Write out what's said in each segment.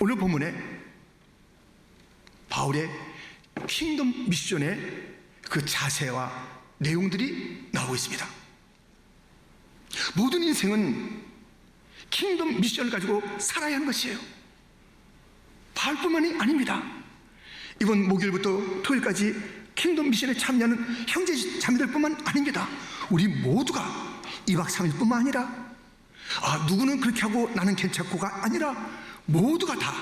오늘 본문에 바울의 킹덤 미션의 그 자세와 내용들이 나오고 있습니다. 모든 인생은 킹덤 미션을 가지고 살아야 하는 것이에요. 바울뿐만이 아닙니다. 이번 목요일부터 토요일까지 킹덤 미션에 참여하는 형제 자매들뿐만 아닙니다. 우리 모두가 2박 3일뿐만 아니라 누구는 그렇게 하고 나는 괜찮고가 아니라 모두가 다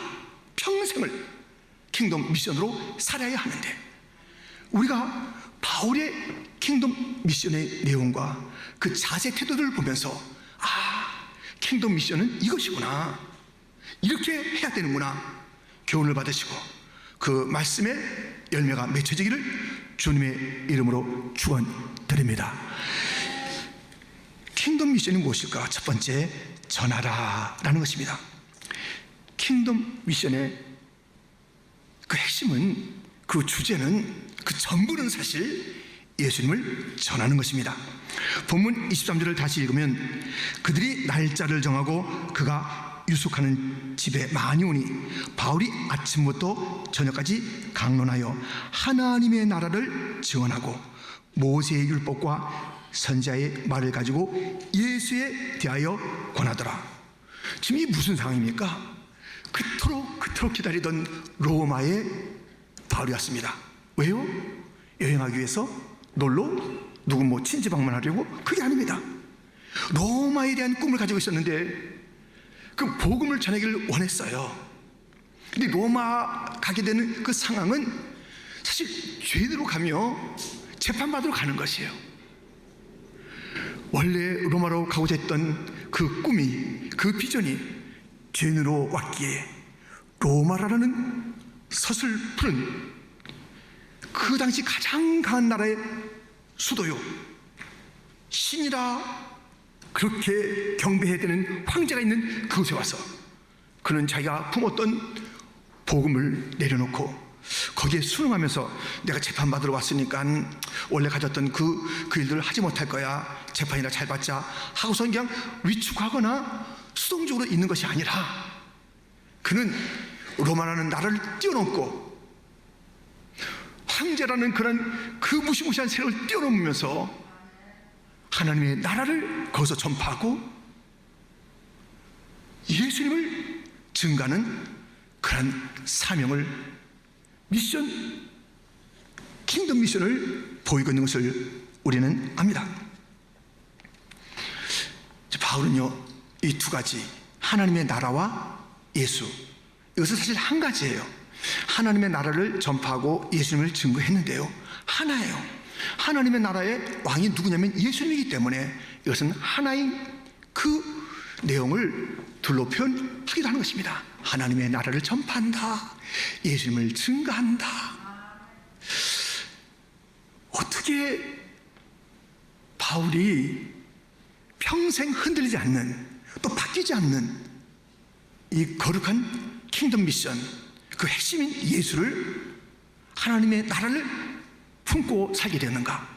평생을 킹덤 미션으로 살아야 하는데, 우리가 바울의 킹덤 미션의 내용과 그 자세 태도를 보면서 킹덤 미션은 이것이구나, 이렇게 해야 되는구나 교훈을 받으시고 그 말씀의 열매가 맺혀지기를 주님의 이름으로 축원드립니다. 킹덤 미션이 무엇일까? 첫 번째, 전하라 라는 것입니다. 킹덤 미션의 그 핵심은, 그 주제는, 그 전부는 사실 예수님을 전하는 것입니다. 본문 23절을 다시 읽으면 그들이 날짜를 정하고 그가 유숙하는 집에 많이 오니 바울이 아침부터 저녁까지 강론하여 하나님의 나라를 증언하고 모세의 율법과 선지자의 말을 가지고 예수에 대하여 권하더라. 지금 이 무슨 상황입니까? 그토록 기다리던 로마의 바울이 왔습니다. 왜요? 여행하기 위해서? 놀러? 누구 친지 방문하려고? 그게 아닙니다. 로마에 대한 꿈을 가지고 있었는데 그 복음을 전하기를 원했어요. 근데 로마 가게 되는 그 상황은 사실 죄대로 가며 재판받으러 가는 것이에요. 원래 로마로 가고자 했던 그 꿈이, 그 비전이 죄인으로 왔기에 로마라는 서슬픈 그 당시 가장 강한 나라의 수도요, 신이라 그렇게 경배해야 되는 황제가 있는 그곳에 와서 그는 자기가 품었던 복음을 내려놓고 거기에 순응하면서 내가 재판받으러 왔으니까 원래 가졌던 그 일들을 하지 못할 거야, 재판이나 잘 받자 하고서 그냥 위축하거나 수동적으로 있는 것이 아니라 그는 로마라는 나라를 뛰어넘고 황제라는 그런 그 무시무시한 세력을 뛰어넘으면서 하나님의 나라를 거기서 전파하고 예수님을 증가하는 그런 사명을, 미션, 킹덤 미션을 보이고 있는 것을 우리는 압니다. 바울은요, 이 두 가지, 하나님의 나라와 예수, 이것은 사실 한 가지예요. 하나님의 나라를 전파하고 예수님을 증거했는데요, 하나예요. 하나님의 나라의 왕이 누구냐면 예수님이기 때문에 이것은 하나인 그 내용을 둘로 표현하기도 하는 것입니다. 하나님의 나라를 전파한다, 예수님을 증거한다. 어떻게 바울이 평생 흔들리지 않는, 또 바뀌지 않는 이 거룩한 킹덤 미션, 그 핵심인 예수를, 하나님의 나라를 품고 살게 되었는가?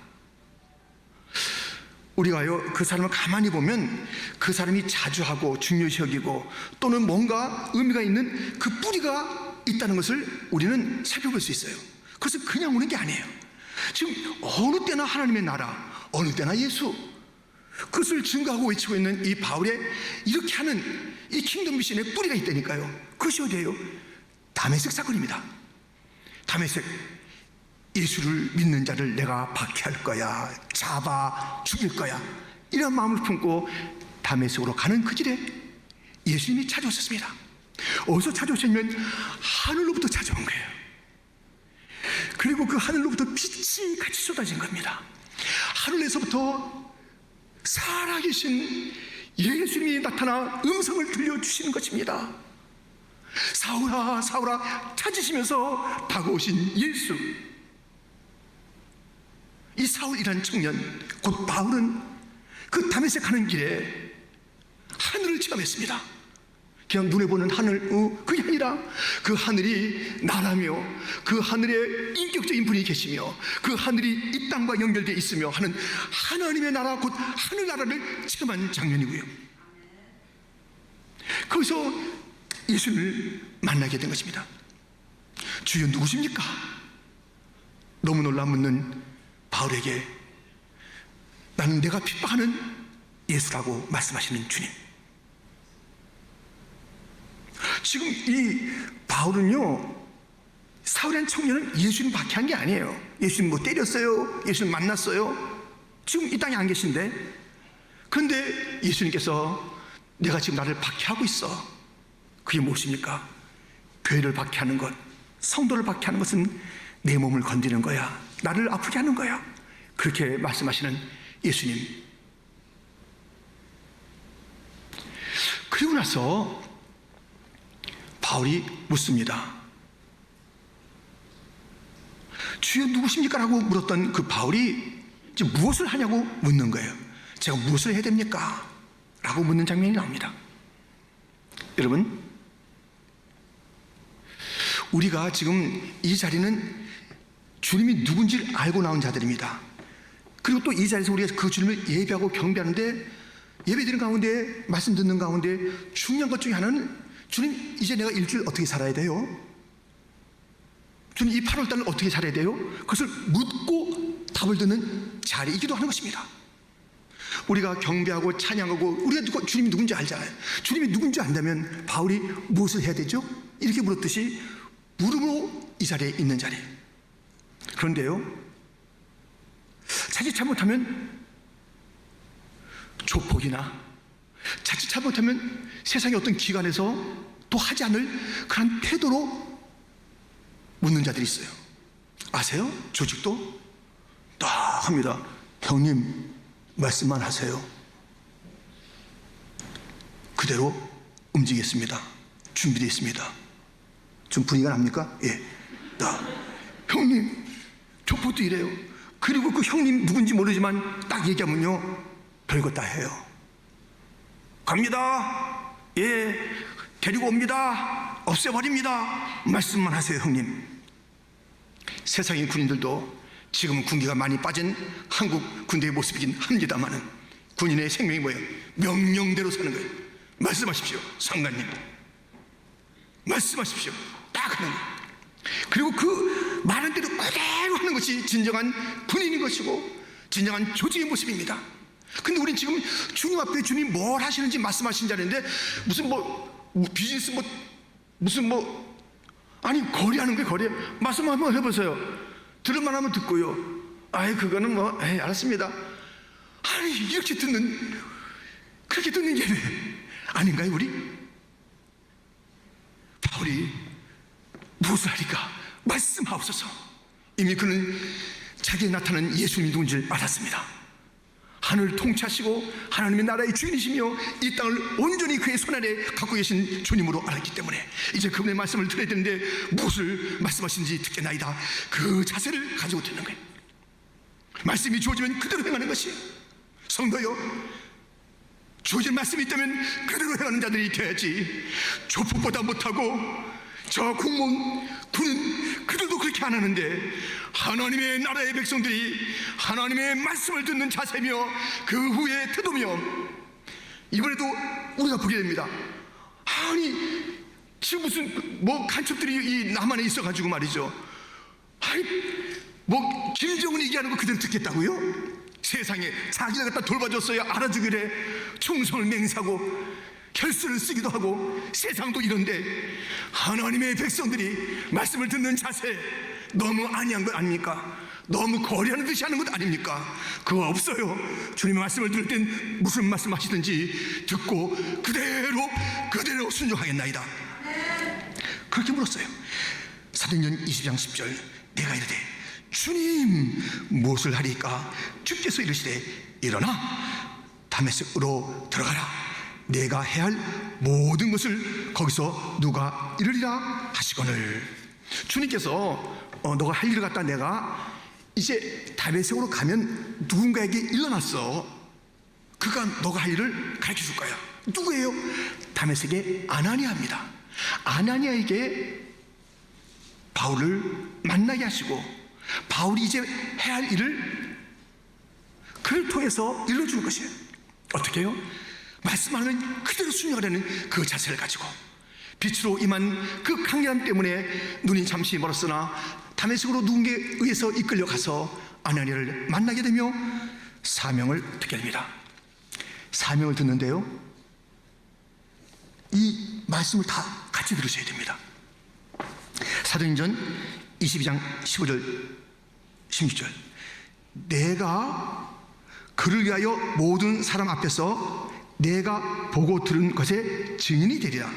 우리가요, 그 사람을 가만히 보면 그 사람이 자주 하고 중요시 여기고 또는 뭔가 의미가 있는 그 뿌리가 있다는 것을 우리는 살펴볼 수 있어요. 그것은 그냥 오는 게 아니에요. 지금 어느 때나 하나님의 나라, 어느 때나 예수, 그것을 증거하고 외치고 있는 이 바울의 이렇게 하는 이 킹덤 미션의 뿌리가 있다니까요. 그것이 어디예요? 다메섹 사건입니다. 다메섹, 예수를 믿는 자를 내가 박해할 거야, 잡아 죽일 거야, 이런 마음을 품고 다메섹으로 가는 그 길에 예수님이 찾아오셨습니다. 어디서 찾아오셨냐면 하늘로부터 찾아온 거예요. 그리고 그 하늘로부터 빛이 같이 쏟아진 겁니다. 하늘에서부터 살아계신 예수님이 나타나 음성을 들려주시는 것입니다. 사울아, 사울아 찾으시면서 다가오신 예수. 이 사울이라는 청년, 곧 바울은 그 다메섹 가는 길에 하늘을 체험했습니다. 그냥 눈에 보는 하늘, 그게 아니라 그 하늘이 나라며 그 하늘에 인격적인 분이 계시며 그 하늘이 이 땅과 연결되어 있으며 하는 하나님의 나라, 곧 하늘나라를 체험한 장면이고요. 거기서 예수를 만나게 된 것입니다. 주여 누구십니까? 너무 놀라 묻는 바울에게 나는 내가 핍박하는 예수라고 말씀하시는 주님. 지금 이 바울은요, 사울이라는 청년은 예수님 박해한 게 아니에요. 예수님 뭐 때렸어요? 예수님 만났어요? 지금 이 땅에 안 계신데, 그런데 예수님께서 내가 지금 나를 박해하고 있어. 그게 무엇입니까? 교회를 박해하는 것, 성도를 박해하는 것은 내 몸을 건드리는 거야. 나를 아프게 하는 거야. 그렇게 말씀하시는 예수님. 그리고 나서 바울이 묻습니다. 주여 누구십니까? 라고 물었던 그 바울이 이제 무엇을 하냐고 묻는 거예요. 제가 무엇을 해야 됩니까? 라고 묻는 장면이 나옵니다. 여러분, 우리가 지금 이 자리는 주님이 누군지를 알고 나온 자들입니다. 그리고 또 이 자리에서 우리가 그 주님을 예배하고 경배하는데, 예배드리는 가운데, 말씀 듣는 가운데 중요한 것 중에 하나는 주님, 이제 내가 일주일 어떻게 살아야 돼요? 주님, 이 8월달을 어떻게 살아야 돼요? 그것을 묻고 답을 듣는 자리이기도 하는 것입니다. 우리가 경배하고 찬양하고 우리가 주님이 누군지 알잖아요. 주님이 누군지 안다면 바울이 무엇을 해야 되죠? 이렇게 물었듯이 물음으로 이 자리에 있는 자리. 그런데요, 자칫 잘못하면 조폭이나 자칫 잘못하면 세상의 어떤 기관에서 또 하지 않을 그런 태도로 묻는 자들이 있어요. 아세요? 조직도 딱 합니다. 형님, 말씀만 하세요. 그대로 움직이겠습니다. 준비되어 있습니다. 좀 분위기가 납니까? 예. 형님, 조폭도 이래요. 그리고 그 형님 누군지 모르지만 딱 얘기하면요, 별거 다 해요. 갑니다. 예. 데리고 옵니다. 없애버립니다. 말씀만 하세요, 형님. 세상의 군인들도 지금은 군기가 많이 빠진 한국 군대의 모습이긴 합니다만은 군인의 생명이 뭐예요? 명령대로 사는 거예요. 말씀하십시오, 상관님. 말씀하십시오. 딱 하는 거예요. 그리고 그 말한 대로 그대로 하는 것이 진정한 군인인 것이고 진정한 조직의 모습입니다. 근데 우린 지금 주님 앞에 주님 뭘 하시는지 말씀하신 자리인데 무슨 비즈니스 아니 거래하는 게 거래. 말씀 한번 해보세요. 들을만 하면 듣고요. 아이 그거는 알았습니다. 아니 이렇게 그렇게 듣는 예배 아닌가요 우리? 바울이 무엇을 하리까? 말씀하옵소서. 이미 그는 자기에 나타난 예수님이 누군지 알았습니다. 하늘을 통치하시고 하나님의 나라의 주인이시며 이 땅을 온전히 그의 손안에 갖고 계신 주님으로 알았기 때문에 이제 그분의 말씀을 들어야 되는데 무엇을 말씀하시는지 듣겠나이다. 그 자세를 가지고 듣는 거예요. 말씀이 주어지면 그대로 행하는 것이 성도요, 주어진 말씀이 있다면 그대로 행하는 자들이 되어야지. 조폭보다 못하고 저 공무원 군은 그들도 그렇게 안 하는데 하나님의 나라의 백성들이 하나님의 말씀을 듣는 자세며 그 후에 태도며 이번에도 우리가 보게 됩니다. 아니 지금 무슨 간첩들이 이 남한에 있어가지고 말이죠. 아니 김정은이 얘기하는 거 그대로 듣겠다고요? 세상에 자기가 갖다 돌봐줬어야 알아주기래 충성을 맹세하고 혈수를 쓰기도 하고 세상도 이런데 하나님의 백성들이 말씀을 듣는 자세 너무 아니한 것 아닙니까? 너무 거래하는 듯이 하는 것 아닙니까? 그거 없어요. 주님의 말씀을 들을 땐 무슨 말씀 하시든지 듣고 그대로 순종하겠나이다. 그렇게 물었어요. 사도행전 20장 10절 내가 이르되 주님 무엇을 하리까? 주께서 이르시되 일어나 다메섹으로 들어가라. 내가 해야 할 모든 것을 거기서 누가 이르리라 하시거늘. 주님께서 너가 할 일을 갖다 내가 이제 다메섹으로 가면 누군가에게 일러났어. 그가 너가 할 일을 가르쳐 줄 거야. 누구예요? 다메섹의 아나니아입니다. 아나니아에게 바울을 만나게 하시고 바울이 이제 해야 할 일을 그를 통해서 일러주는 것이에요. 어떻게 해요? 말씀하는 그대로 순종하려는 그 자세를 가지고 빛으로 임한 그 강렬함 때문에 눈이 잠시 멀었으나 다메섹으로 누군가에 의해서 이끌려가서 아나니아를 만나게 되며 사명을 듣게 됩니다. 사명을 듣는데요, 이 말씀을 다 같이 들으셔야 됩니다. 사도행전 22장 15절 16절, 내가 그를 위하여 모든 사람 앞에서 내가 보고 들은 것에 증인이 되리라.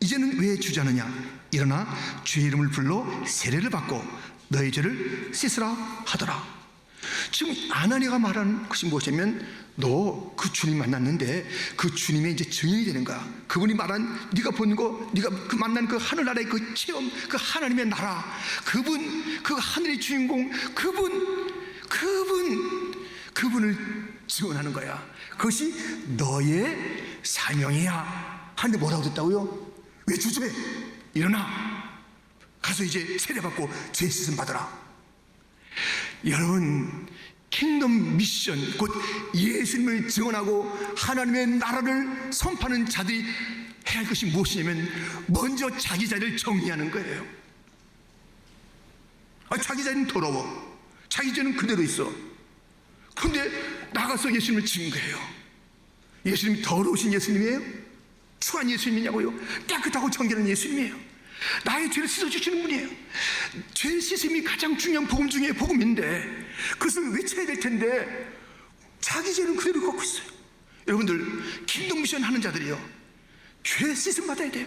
이제는 왜 주저하느냐? 일어나 주의 이름을 불러 세례를 받고 너의 죄를 씻으라 하더라. 지금 아나니아가 말하는 것이 무엇이냐면, 너 그 주님 만났는데 그 주님의 이제 증인이 되는 거야. 그분이 말한, 네가 본 거, 네가 그 만난 그 하늘나라의 그 체험, 그 하나님의 나라, 그분, 그 하늘의 주인공, 그분을 증언하는 거야. 그것이 너의 사명이야 하는데 뭐라고 됐다고요? 왜 주저해? 일어나 가서 이제 세례받고 죄 씻음 받아라. 여러분, 킹덤 미션, 곧 예수님을 증언하고 하나님의 나라를 선포하는 자들이 해야 할 것이 무엇이냐면, 먼저 자기 자리를 정리하는 거예요. 자기 자리는 더러워, 자기 죄는 그대로 있어. 그런데 나가서 예수님을 증거해요. 예수님이 더러우신 예수님이에요? 추한 예수님이냐고요? 깨끗하고 정결한 예수님이에요. 나의 죄를 씻어주시는 분이에요. 죄 씻음이 가장 중요한 복음 중에 복음인데, 그것을 외쳐야 될 텐데 자기 죄는 그대로 갖고 있어요. 여러분들, 킹덤 미션 하는 자들이요, 죄 씻음 받아야 돼요.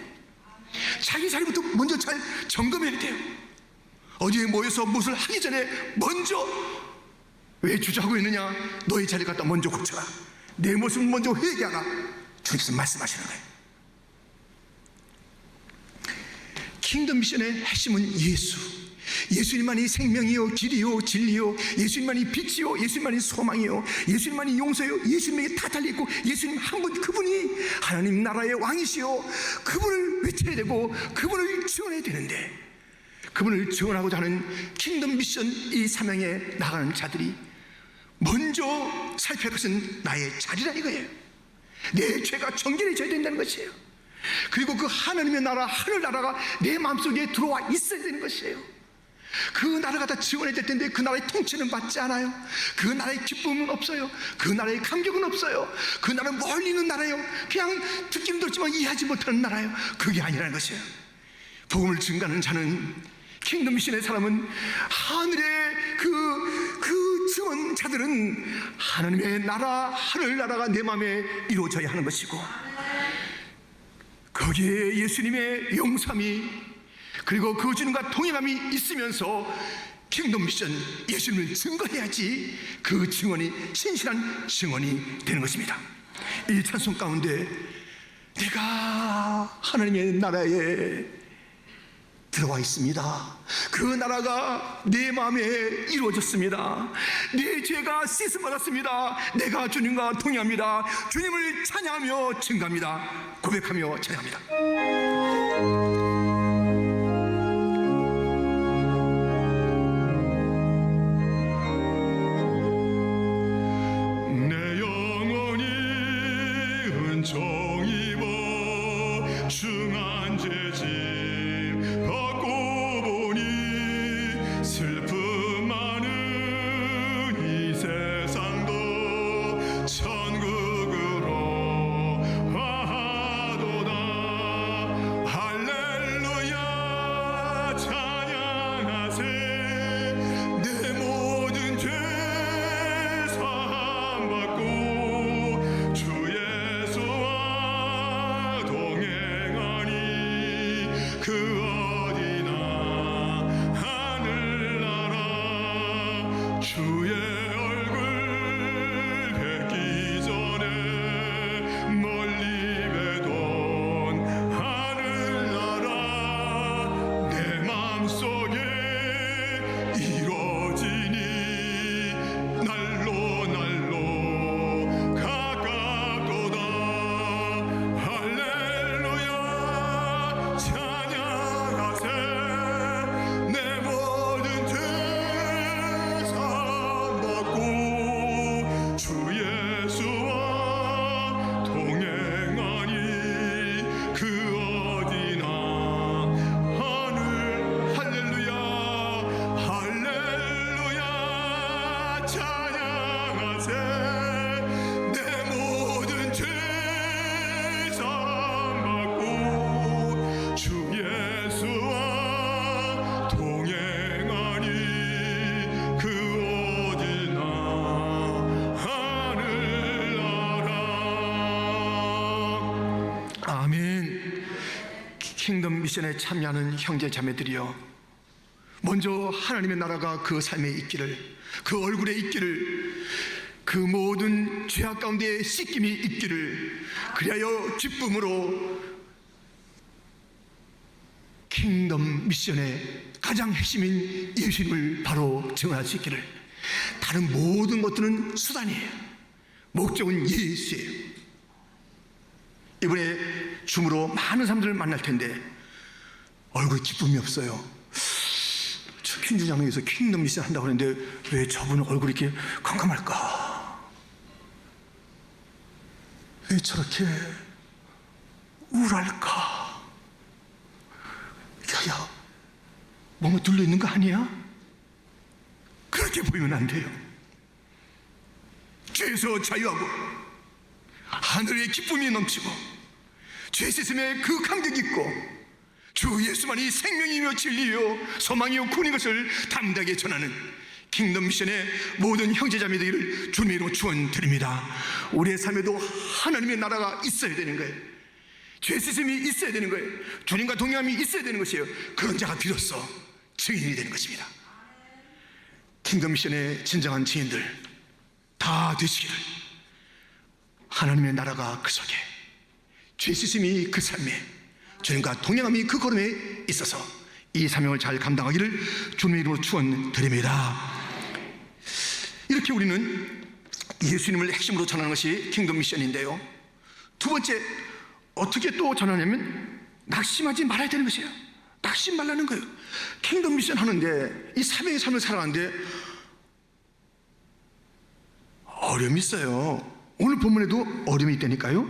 자기 자리부터 먼저 잘 점검해야 돼요. 어디에 모여서 무엇을 하기 전에 먼저, 왜 주저하고 있느냐? 너의 자리 갖다 먼저 고쳐라. 내 모습을 먼저 회개하라. 주님께서 말씀하시는 거예요. 킹덤 미션의 핵심은 예수님만이 생명이요 길이요 진리요, 예수님만이 빛이요, 예수님만이 소망이요, 예수님만이 용서요, 예수님에게 다 달려있고, 예수님 한 분, 그분이 하나님 나라의 왕이시요, 그분을 외쳐야 되고 그분을 증언해야 되는데, 그분을 증언하고자 하는 킹덤 미션 이 사명에 나가는 자들이 먼저 살펴야 할 것은 나의 자리라 이거예요. 내 죄가 정결해져야 된다는 것이에요. 그리고 그 하나님의 나라, 하늘나라가 내 마음속에 들어와 있어야 되는 것이에요. 그 나라가 다 지원해야 될 텐데 그 나라의 통치는 받지 않아요. 그 나라의 기쁨은 없어요. 그 나라의 감격은 없어요. 그 나라는 멀리 있는 나라예요. 그냥 듣기는 들었지만 이해하지 못하는 나라예요. 그게 아니라는 것이에요. 복음을 증거하는 자는, 킹덤 미션의 사람은, 하늘의 그 증언자들은 하나님의 나라, 하늘나라가 내 마음에 이루어져야 하는 것이고, 거기에 예수님의 영삼이, 그리고 그 주님과 동행함이 있으면서 킹덤 미션, 예수님을 증거해야지 그 증언이 신실한 증언이 되는 것입니다. 이 찬송 가운데 내가 하나님의 나라에 들어와 있습니다. 그 나라가 내 마음에 이루어졌습니다. 내 죄가 씻음 받았습니다. 내가 주님과 동행합니다. 주님을 찬양하며 증거합니다. 고백하며 찬양합니다. 내 영혼이 은총 입어 중한 죄짐 벗고 보니, 슬픔 많은 이 세상도 천국으로 와도다. 할렐루야 찬양하세. 내 모든 죄 사함 받고 주 예수와 동행하니, 그 어디나 하늘나라 주의 얼굴 뵙기 전에 멀리 뵈던 하늘나라 내 맘속에 이루어지니, 날로 날로 가깝도다. 할렐루야 찬양하세. 아멘. 킹덤 미션에 참여하는 형제 자매들이여, 먼저 하나님의 나라가 그 삶에 있기를, 그 얼굴에 있기를, 그 모든 죄악 가운데 씻김이 있기를, 그리하여 기쁨으로 킹덤 미션의 가장 핵심인 예수님을 바로 증언할 수 있기를. 다른 모든 것들은 수단이에요. 목적은 예수예요. 이번에 줌으로 많은 사람들을 만날 텐데 얼굴에 기쁨이 없어요. 퀸주장에서 킹덤 미션 한다고 하는데 왜 저분은 얼굴이 이렇게 깜깜할까? 왜 저렇게 우울할까? 야야, 뭔가 둘러있는 거 아니야? 그렇게 보이면 안 돼요. 죄에서 자유하고 하늘의 기쁨이 넘치고 죄 씻음에 그 감격이 있고 주 예수만이 생명이며 진리요 소망이요 구원인 것을 담대하게 전하는 킹덤 미션의 모든 형제자매 되기를 주님의 이름으로 축원드립니다. 우리의 삶에도 하나님의 나라가 있어야 되는 거예요. 죄 씻음이 있어야 되는 거예요. 주님과 동행함이 있어야 되는 것이에요. 그런 자가 비로소 증인이 되는 것입니다. 킹덤 미션의 진정한 증인들 다 되시기를. 하나님의 나라가 그 속에, 죄 씻음이 그 삶에, 주님과 동행함이 그 걸음에 있어서 이 사명을 잘 감당하기를 주님의 이름으로 축원드립니다. 이렇게 우리는 예수님을 핵심으로 전하는 것이 킹덤 미션인데요, 두 번째 어떻게 또 전하냐면 낙심하지 말아야 되는 것이에요. 낙심 말라는 거예요. 킹덤 미션 하는데 이 사명의 삶을 살아가는데 어려움이 있어요. 오늘 본문에도 어려움이 있다니까요.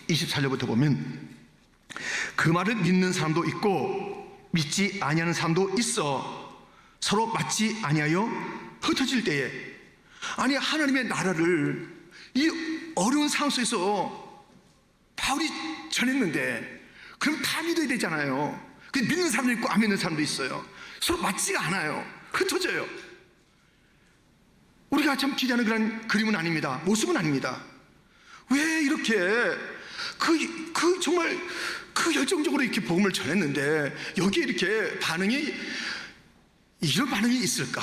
24절부터 보면 그 말을 믿는 사람도 있고 믿지 아니하는 사람도 있어 서로 맞지 아니하여 흩어질 때에, 아니 하나님의 나라를 이 어려운 상황 속에서 바울이 전했는데 그럼 다 믿어야 되잖아요. 믿는 사람도 있고 안 믿는 사람도 있어요. 서로 맞지가 않아요. 흩어져요. 우리가 참 기대하는 그런 그림은 아닙니다. 모습은 아닙니다. 왜 이렇게 정말 열정적으로 이렇게 복음을 전했는데 여기에 이렇게 이런 반응이 있을까?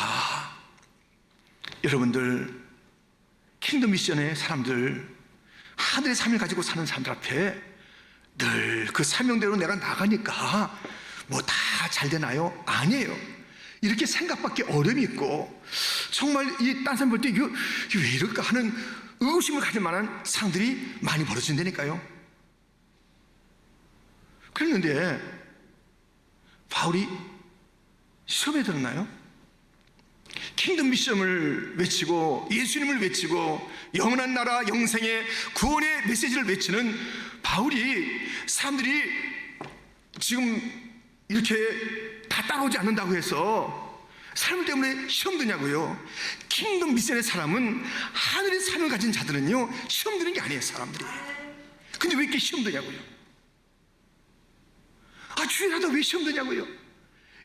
여러분들, 킹덤 미션의 사람들, 하늘의 삶을 가지고 사는 사람들 앞에 늘 그 사명대로 내가 나가니까 뭐 다 잘 되나요? 아니에요. 이렇게 생각밖에 어려움이 있고 정말 이 딴 사람 볼 때 이거 왜 이럴까 하는 의구심을 가질 만한 상황들이 많이 벌어진다니까요. 그랬는데 바울이 시험에 들었나요? 킹덤 미션을 외치고 예수님을 외치고 영원한 나라 영생의 구원의 메시지를 외치는 바울이 사람들이 지금 이렇게 다 따라오지 않는다고 해서 삶 때문에 시험 드냐고요. 킹덤 미션의 사람은, 하늘의 삶을 가진 자들은요 시험 드는 게 아니에요. 사람들이. 근데 왜 이렇게 시험 드냐고요. 주일하다 왜 시험 드냐고요.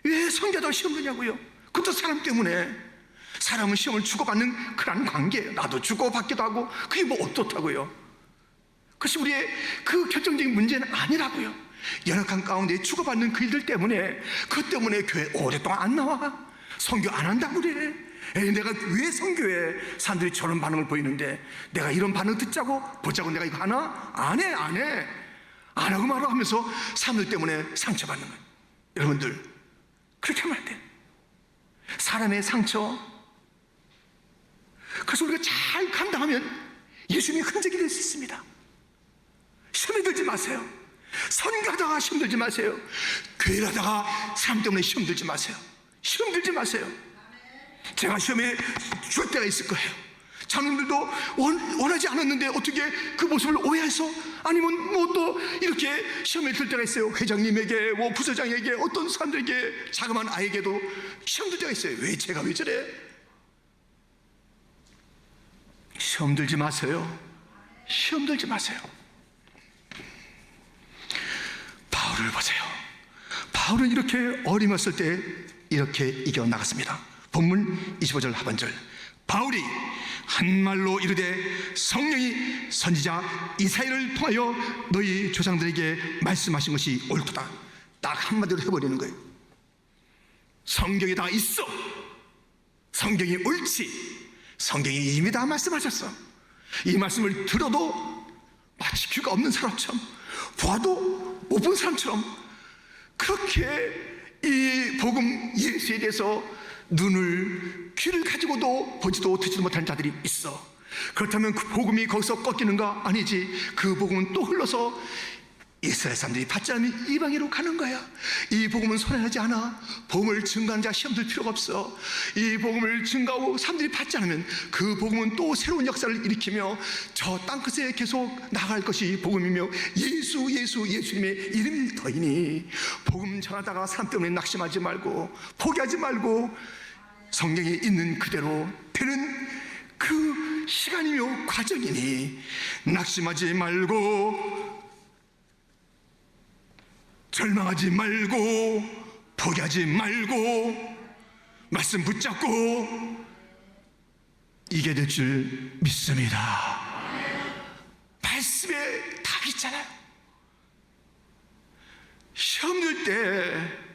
왜 성교하다 시험 드냐고요. 그것도 사람 때문에. 사람은 시험을 주고받는 그런 관계예요. 나도 주고받기도 하고 그게 뭐 어떻다고요. 그것이 우리의 그 결정적인 문제는 아니라고요. 연약한 가운데 주고받는 그 일들 때문에, 그것 때문에 교회 오랫동안 안 나와. 선교 안 한다고 그래. 내가 왜 선교해? 사람들이 저런 반응을 보이는데 내가 이런 반응 듣자고 보자고 내가 이거 하나? 안 해. 안 하고 말아 하면서 사람들 때문에 상처받는 거예요. 여러분들, 그렇게 하면 안 돼요. 사람의 상처, 그래서 우리가 잘 감당하면 예수님의 흔적이 될 수 있습니다. 시험에 들지 마세요. 선교하다가 시험 들지 마세요. 교회를 하다가 사람 때문에 시험 들지 마세요. 시험 들지 마세요. 제가 시험에 줄 때가 있을 거예요. 자녀들도 원하지 않았는데 어떻게 그 모습을 오해해서, 아니면 뭐 또 이렇게 시험에 들 때가 있어요. 회장님에게, 뭐 부서장에게, 어떤 사람들에게, 자그마한 아이에게도 시험 들 때가 있어요. 제가 왜 저래? 시험 들지 마세요. 시험 들지 마세요. 바울을 보세요. 바울은 이렇게 어림없을 때 이렇게 이겨나갔습니다. 본문 25절 하반절, 바울이 한말로 이르되 성령이 선지자 이사야를 통하여 너희 조상들에게 말씀하신 것이 옳도다. 딱 한마디로 해버리는 거예요. 성경에 다 있어. 성경이 옳지. 성경이 이미 다 말씀하셨어. 이 말씀을 들어도 마치 귀가 없는 사람처럼, 봐도 못 본 사람처럼 그렇게 이 복음 예수에 대해서 눈을, 귀를 가지고도 보지도 듣지도 못하는 자들이 있어. 그렇다면 그 복음이 거기서 꺾이는가? 아니지. 그 복음은 또 흘러서 이스라엘 사람들이 받지 않으면 이방인으로 가는 거야. 이 복음은 손해하지 않아. 복음을 증거하는 자 시험 들 필요가 없어. 이 복음을 증거하고 사람들이 받지 않으면 그 복음은 또 새로운 역사를 일으키며 저 땅끝에 계속 나갈 것이 복음이며 예수님의 이름일 터이니 복음 전하다가 사람 때문에 낙심하지 말고 포기하지 말고 성경에 있는 그대로 되는 그 시간이며 과정이니 낙심하지 말고 절망하지 말고 포기하지 말고 말씀 붙잡고 이게 될 줄 믿습니다. 말씀에 답이 있잖아요. 시험 들 때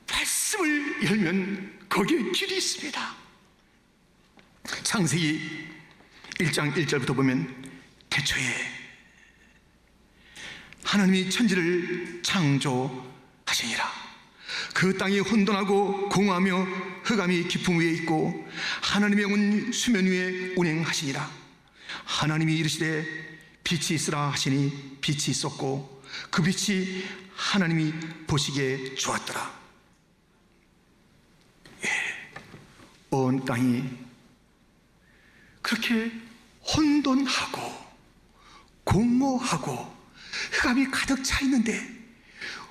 말씀을 열면 거기에 길이 있습니다. 창세기 1장 1절부터 보면 태초에 하나님이 천지를 창조하시니라. 그 땅이 혼돈하고 공허하며 흑암이 깊음 위에 있고 하나님의 영은 수면 위에 운행하시니라. 하나님이 이르시되 빛이 있으라 하시니 빛이 있었고 그 빛이 하나님이 보시기에 좋았더라. 온 땅이 그렇게 혼돈하고 공허하고 흑암이 가득 차 있는데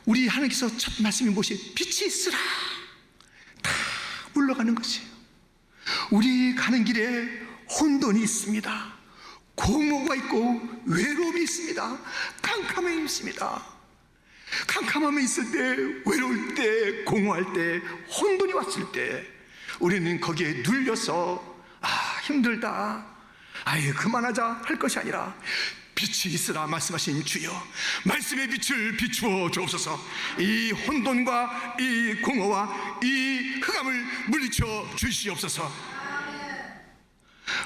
우리 하나님께서 첫 말씀이 무엇이? 빛이 있으라. 다 물러가는 것이에요. 우리 가는 길에 혼돈이 있습니다. 공허가 있고 외로움이 있습니다. 캄캄함이 있습니다. 캄캄함이 있을 때, 외로울 때, 공허할 때, 혼돈이 왔을 때 우리는 거기에 눌려서 힘들다, 아예 그만하자 할 것이 아니라 빛이 있으라 말씀하신 주여, 말씀의 빛을 비추어 주옵소서. 이 혼돈과 이 공허와 이 흑암을 물리쳐 주시옵소서.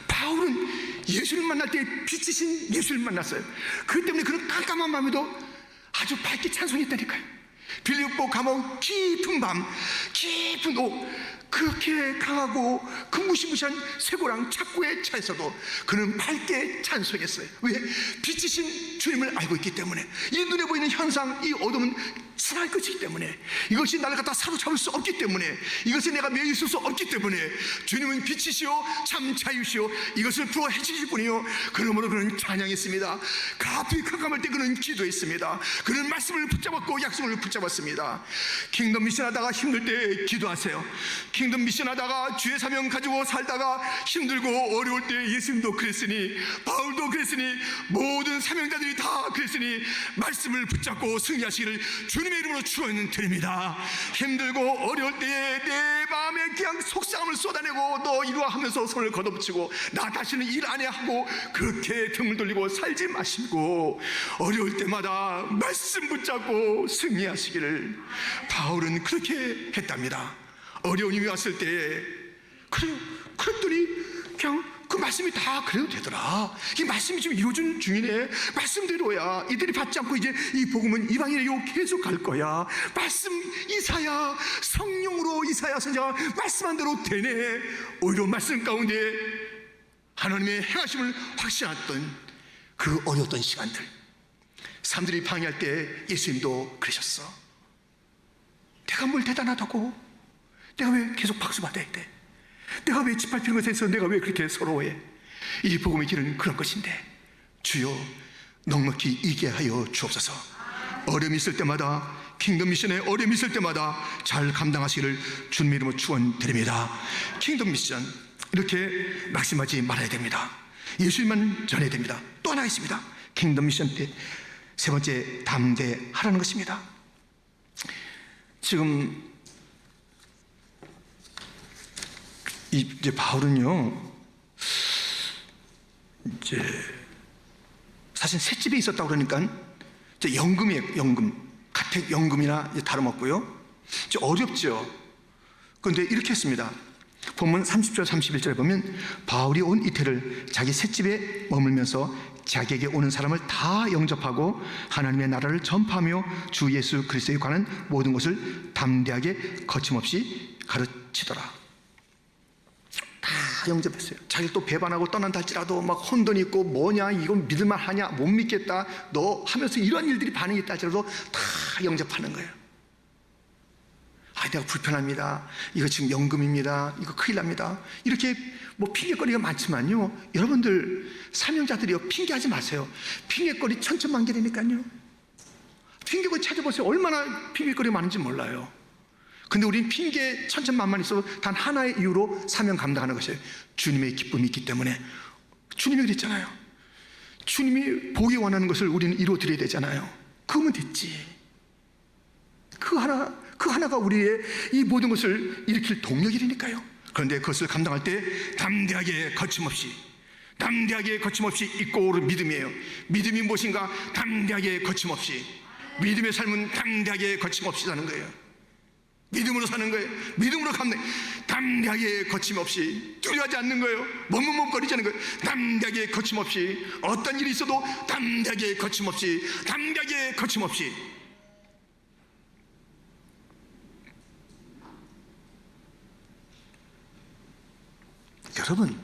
바울은 예수를 만날 때 빛이신 예수를 만났어요. 그 때문에 그런 깜깜한 밤에도 아주 밝게 찬송했다니까요. 빌립보 감옥 깊은 밤, 깊은 옥, 그렇게 강하고 그 무시무시한 쇠고랑 착고의 차에서도 그는 밝게 찬송했어요. 왜? 빛이신 주님을 알고 있기 때문에. 이 눈에 보이는 현상, 이 어둠은 지날 것이기 때문에, 이것이 나를 갖다 사로잡을 수 없기 때문에, 이것에 내가 매여 있을 수 없기 때문에 주님은 빛이시오 참 자유시오, 이것을 풀어 해주실 분이요. 그러므로 그는 찬양했습니다. 가히 캄캄할 때 그는 기도했습니다. 그는 말씀을 붙잡았고 약속을 붙잡았습니다. 킹덤 미션하다가 힘들 때 기도하세요. 킹덤 미션하다가 주의 사명 가지고 살다가 힘들고 어려울 때 예수님도 그랬으니, 바울도 그랬으니, 모든 사명자들이 다 그랬으니 말씀을 붙잡고 승리하시기를 주님의 이름으로 축원드립니다. 힘들고 어려울 때에 내 마음에 그냥 속상함을 쏟아내고 너 이루어 하면서 손을 걷어붙이고 나 다시는 일 안 해 하고 그렇게 등을 돌리고 살지 마시고 어려울 때마다 말씀 붙잡고 승리하시기를. 바울은 그렇게 했답니다. 어려운 일이 왔을 때 그랬더니 그냥 그 말씀이 다 그래도 되더라. 이 말씀이 지금 이루어진 중이네. 말씀대로야. 이들이 받지 않고 이제 이 복음은 이방인에게 계속 갈 거야. 말씀 이사야, 성령으로 이사야 선지자가 말씀한 대로 되네. 오히려 말씀 가운데 하나님의 행하심을 확신했던 그 어려웠던 시간들, 사람들이 방해할 때 예수님도 그러셨어. 내가 뭘 대단하다고? 내가 왜 계속 박수 받아야 돼? 내가 왜 짓밟히는 것에 대해서 내가 왜 그렇게 서러워해? 이 복음의 길은 그런 것인데 주여 넉넉히 이게 하여 주옵소서. 어려움이 있을 때마다, 킹덤 미션에 어려움이 있을 때마다 잘 감당하시기를 주님의 이름으로 축원드립니다. 킹덤 미션 이렇게 낙심하지 말아야 됩니다. 예수님만 전해야 됩니다. 또 하나 있습니다. 킹덤 미션 때 세 번째, 담대하라는 것입니다. 지금 이제 바울은요, 이제 사실 셋집에 있었다고 그러니까 이제 연금이에요. 연금, 가택 연금이나 다름없고요. 좀 어렵죠. 그런데 이렇게 했습니다. 본문 30절 31절에 보면 바울이 온 이태를 자기 셋집에 머물면서 자기에게 오는 사람을 다 영접하고 하나님의 나라를 전파하며 주 예수 그리스도에 관한 모든 것을 담대하게 거침없이 가르치더라. 다 영접했어요. 자기를 또 배반하고 떠난다 할지라도 막 혼돈이 있고 뭐냐 이건 믿을만 하냐 못 믿겠다 너 하면서 이런 일들이 반응이 있다 할지라도 다 영접하는 거예요. 아, 내가 불편합니다. 이거 지금 연금입니다. 이거 큰일 납니다. 이렇게 뭐 핑계거리가 많지만요, 여러분들 사명자들이요, 핑계하지 마세요. 핑계거리 천천만개라니까요. 핑계거리 찾아보세요. 얼마나 핑계거리가 많은지 몰라요. 근데 우린 핑계 천천만만 있어도 단 하나의 이유로 사명 감당하는 것이에요. 주님의 기쁨이 있기 때문에. 주님이 그랬잖아요. 주님이 보기 원하는 것을 우리는 이루어드려야 되잖아요. 그러면 됐지. 그 하나가 우리의 이 모든 것을 일으킬 동력이라니까요. 그런데 그것을 감당할 때 담대하게 거침없이 있고 오른 믿음이에요. 믿음이 무엇인가? 담대하게 거침없이. 믿음의 삶은 담대하게 거침없이 사는 거예요. 믿음으로 사는 거예요. 믿음으로 담대하게 거침없이, 두려워하지 않는 거예요. 머뭇거리지 않는 거예요. 담대하게 거침없이, 어떤 일이 있어도 담대하게 거침없이. 여러분,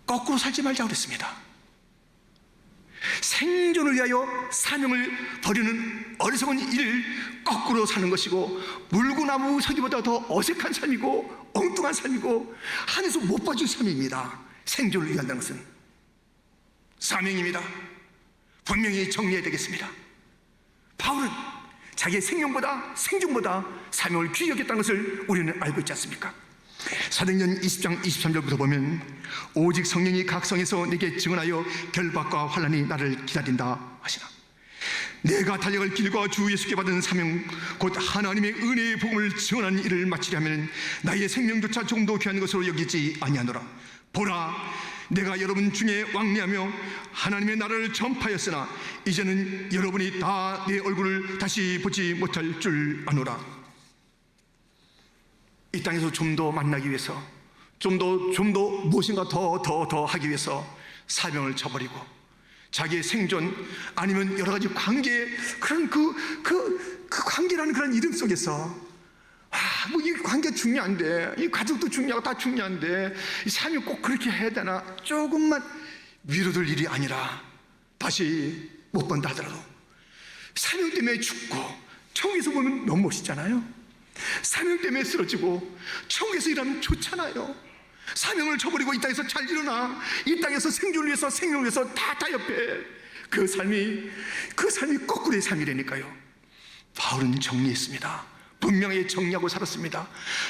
거꾸로 살지 말자고 그랬습니다. 생존을 위하여 사명을 버리는 어리석은 일을 거꾸로 사는 것이고, 물구나무 서기보다 더 어색한 삶이고 엉뚱한 삶이고 하늘에서 못 봐준 삶입니다. 생존을 위한다는 것은 사명입니다. 분명히 정리해야 되겠습니다. 바울은 자기의 생명보다 생존보다 사명을 귀히 여겼다는 것을 우리는 알고 있지 않습니까? 사도행전 20장 23절부터 보면 오직 성령이 각성해서 내게 증언하여 결박과 환난이 나를 기다린다 하시나. 내가 달려갈 길과 주 예수께 받은 사명 곧 하나님의 은혜의 복음을 증언하는 일을 마치려면 나의 생명조차 조금도 귀한 것으로 여기지 아니하노라. 보라, 내가 여러분 중에 왕래하며 하나님의 나라를 전파하였으나 이제는 여러분이 다 내 얼굴을 다시 보지 못할 줄 아노라. 이 땅에서 좀 더 만나기 위해서, 좀 더 무엇인가 더 하기 위해서 사명을 저버리고 자기의 생존 아니면 여러 가지 관계, 그런 그 관계라는 그런 이름 속에서 뭐 이 관계 중요한데, 이 가족도 중요하고 다 중요한데 이 삶이 꼭 그렇게 해야 되나, 조금만 위로될 일이 아니라 다시 못 본다 하더라도 사명 때문에 죽고, 천국에서 보면 너무 멋있잖아요. 사명 때문에 쓰러지고 천국에서 일하면 좋잖아요. 사명을 저버리고 이 땅에서 잘 일어나, 이 땅에서 생존을 위해서 생명을 위해서 다 옆에 그 삶이 거꾸로의 삶이라니까요. 바울은 정리했습니다. 분명히 정리하고 살았습니다.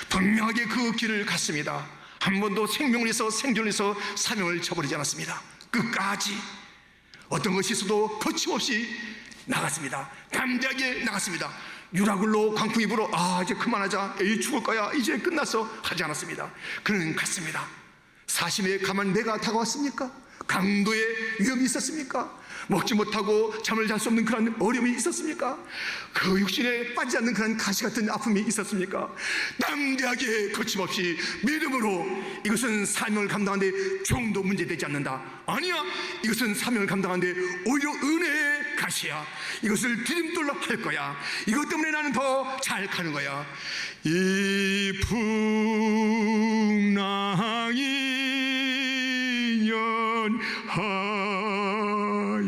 분명하게 그 길을 갔습니다. 한 번도 생명을 위해서 생존을 위해서 사명을 저버리지 않았습니다. 끝까지 어떤 것이 있어도 거침없이 나갔습니다. 담대하게 나갔습니다. 유라굴로 광풍이 불어 이제 그만하자, 에이 죽을 거야, 이제 끝났어 하지 않았습니다. 그는 갔습니다. 사심에 가만 내가 다가왔습니까? 강도의 위험이 있었습니까? 먹지 못하고 잠을 잘 수 없는 그런 어려움이 있었습니까? 그 육신에 빠지지 않는 그런 가시 같은 아픔이 있었습니까? 담대하게 거침없이 믿음으로, 이것은 사명을 감당하는데 조금도 문제되지 않는다. 아니야, 이것은 사명을 감당하는데 오히려 은혜의 가시야. 이것을 디딤돌로 할 거야. 이것 때문에 나는 더 잘 가는 거야. 이 풍랑이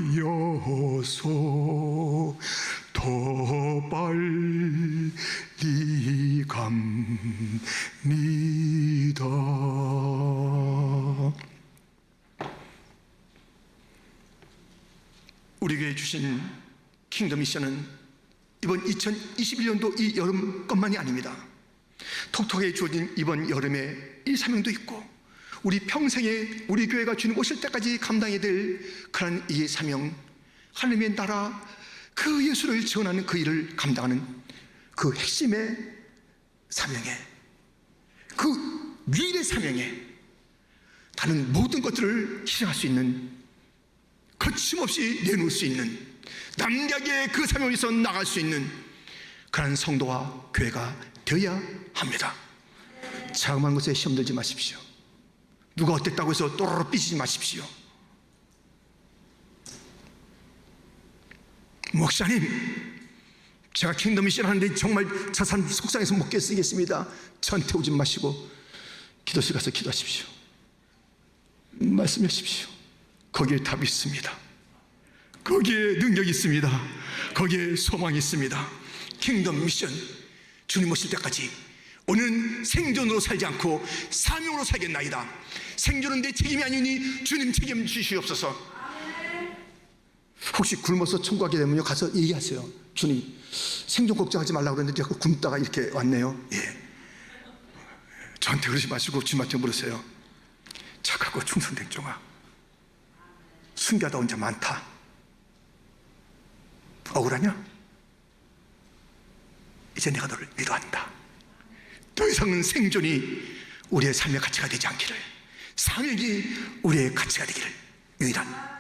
연하여서 더 빨리 갑니다. 우리에게 주신 킹덤 미션은 이번 2021년도 이 여름 것만이 아닙니다. 톡톡하게 주어진 이번 여름에 이 사명도 있고, 우리 평생에 우리 교회가 주님 오실 때까지 감당해야 될 그런 이 사명, 하나님의 나라, 그 예수를 전하는 그 일을 감당하는 그 핵심의 사명에 그 유일의 사명에 다른 모든 것들을 희생할 수 있는, 거침없이 내놓을 수 있는, 남자에게 그 사명을 위해서 나갈 수 있는 그런 성도와 교회가 되어야 합니다. 자그마한 것에 시험 들지 마십시오. 누가 어땠다고 해서 또로로 삐지지 마십시오. 목사님, 제가 킹덤 미션 하는데 정말 저 사람 속상해서 못 쓰겠습니다. 저한테 오지 마시고 기도실 가서 기도하십시오. 말씀하십시오. 거기에 답이 있습니다. 거기에 능력이 있습니다. 거기에 소망이 있습니다. 킹덤 미션, 주님 오실 때까지 오늘은 생존으로 살지 않고 사명으로 살겠나이다. 생존은 내 책임이 아니니 주님 책임 주시옵소서. 혹시 굶어서 천국 가게 되면요, 가서 얘기하세요. 주님, 생존 걱정하지 말라고 그랬는데 제가 굶다가 이렇게 왔네요. 예. 저한테 그러지 마시고 주님한테 물으세요. 착하고 충성된 종아, 순교하다 온 자 많다. 억울하냐? 이제 내가 너를 위로한다. 더 이상은 생존이 우리의 삶의 가치가 되지 않기를, 사명이 우리의 가치가 되기를 유일한